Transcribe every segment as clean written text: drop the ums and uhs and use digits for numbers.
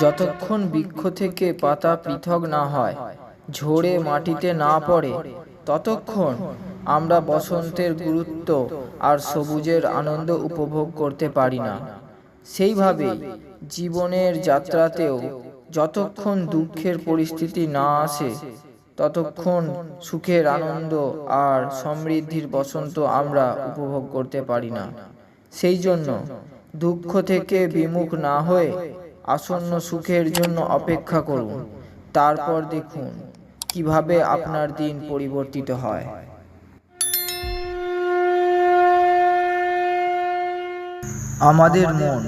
যতক্ষণ বৃক্ষ থেকে পাতা পৃথক না হয়, ঝরে মাটিতে না পড়ে, ততক্ষণ আমরা বসন্তের গুরুত্ব আর সবুজের আনন্দ উপভোগ করতে পারি না। সেইভাবেই জীবনের যাত্রাতেও যতক্ষণ দুঃখের পরিস্থিতি না আসে, ততক্ষণ সুখের আনন্দ আর সমৃদ্ধির বসন্ত আমরা উপভোগ করতে পারি না। সেই জন্য দুঃখ থেকে বিমুখ না হয়ে আসন্ন সুখের জন্য অপেক্ষা করুন। তারপর দেখুন কিভাবে আপনার দিন পরিবর্তিত হয়। আমাদের মন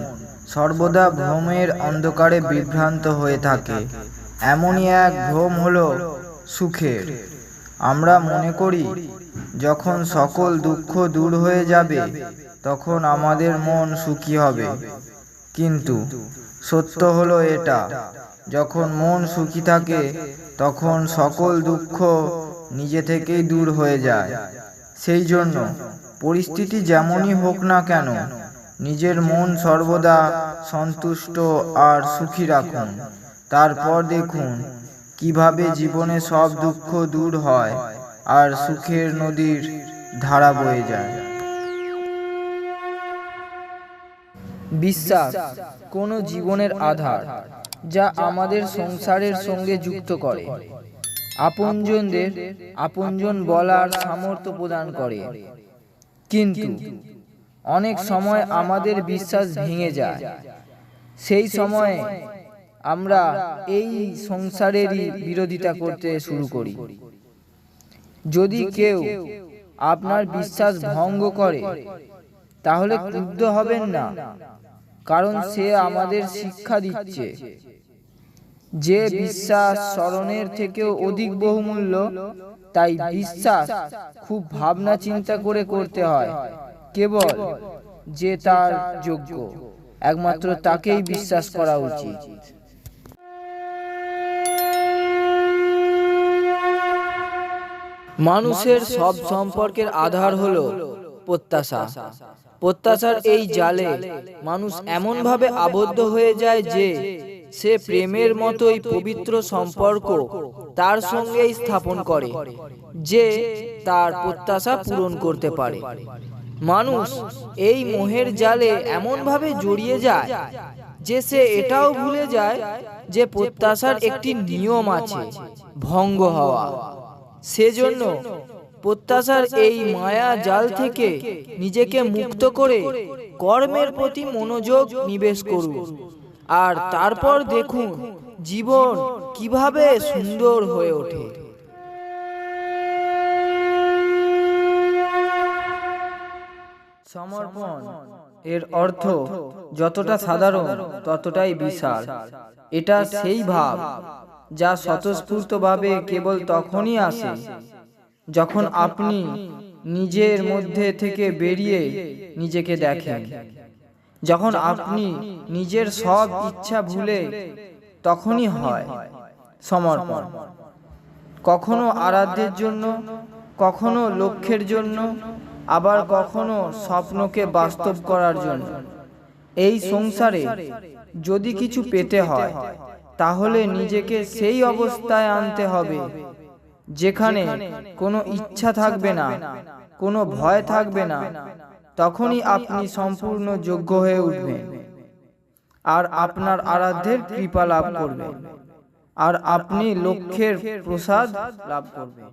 সর্বদা ভ্রমের অন্ধকারে বিভ্রান্ত হয়ে থাকে। এমনই এক ভ্রম হলো সুখের। আমরা মনে করি যখন সকল দুঃখ দূর হয়ে যাবে তখন আমাদের মন সুখী হবে। কিন্তু সত্য হলো এটা, যখন মন সুখী থাকে তখন সকল দুঃখ নিজে থেকেই দূর হয়ে যায়। সেই জন্য পরিস্থিতি যেমনই হোক না কেন, নিজের মন সর্বদা সন্তুষ্ট আর সুখী রাখুন। তারপর দেখুন কিভাবে জীবনে সব দুঃখ দূর হয় আর সুখের নদীর ধারা বয়ে যায়। বিশ্বাস কোনো জীবনের আধার, যা আমাদের সংসারের সঙ্গে যুক্ত করে, আপনজনদের আপনজন বলার সামর্থ্য প্রদান করে। কিন্তু অনেক সময় আমাদের বিশ্বাস ভেঙে যায়। সেই সময়ে আমরা এই সংসারেরই বিরোধিতা করতে শুরু করি। যদি কেউ আপনার বিশ্বাস ভঙ্গ করে, তাহলে ক্রুদ্ধ হবেন না, কারণ সে আমাদের শিক্ষা দিচ্ছে যে বিশ্বাস স্মরণের থেকেও অধিক বহুমূল্য। তাই বিশ্বাস খুব ভাবনা চিন্তা করে করতে হয়। কেবল যে তার যোগ্য, একমাত্র তাকেই বিশ্বাস করা উচিত। মানুষের সব সম্পর্কের আধার হলো প্রত্যাশা। প্রত্যাশার এই জালে মানুষ এমনভাবে আবদ্ধ হয়ে যায় যে সে প্রেমের মতোই পবিত্র সম্পর্ক তার সঙ্গেই স্থাপন করে যে তার প্রত্যাশা পূরণ করতে পারে। মানুষ এই মোহের জালে এমনভাবে জড়িয়ে যায় যে সে এটাও ভুলে যায় যে প্রত্যাশার একটি নিয়ম আছে, ভঙ্গ হওয়া। সেজন্য প্রত্যাশার এই মায়া জাল থেকে নিজেকে মুক্ত করে কর্মের প্রতি মনোযোগ নিবেশ করুন। আর তারপর দেখুন জীবন কিভাবে সুন্দর হয়ে ওঠে। সমর্পণ এর অর্থ যতটা সাধারণ ততটাই বিশাল। এটা সেই ভাব যা স্বতঃস্ফূর্তভাবে কেবল তখনই আসে যখন আপনি নিজের মধ্যে থেকে বেরিয়ে নিজেকে দেখেন। যখন আপনি নিজের সব ইচ্ছা ভুলে, তখনই হয় সমর্পণ। কখনো আরাধ্যের জন্য, কখনো লক্ষ্যের জন্য, আবার কখনো স্বপ্নকে বাস্তব করার জন্য। এই সংসারে যদি কিছু পেতে হয়, তাহলে নিজেকে সেই অবস্থায় আনতে হবে যেখানে কোনো ইচ্ছা থাকবে না, কোনো ভয় থাকবে না। তখনই আপনি সম্পূর্ণ যোগ্য হয়ে উঠবেন আর আপনার আরাধ্যের কৃপা লাভ করবেন, আর আপনি লক্ষ্যের প্রসাদ লাভ করবেন।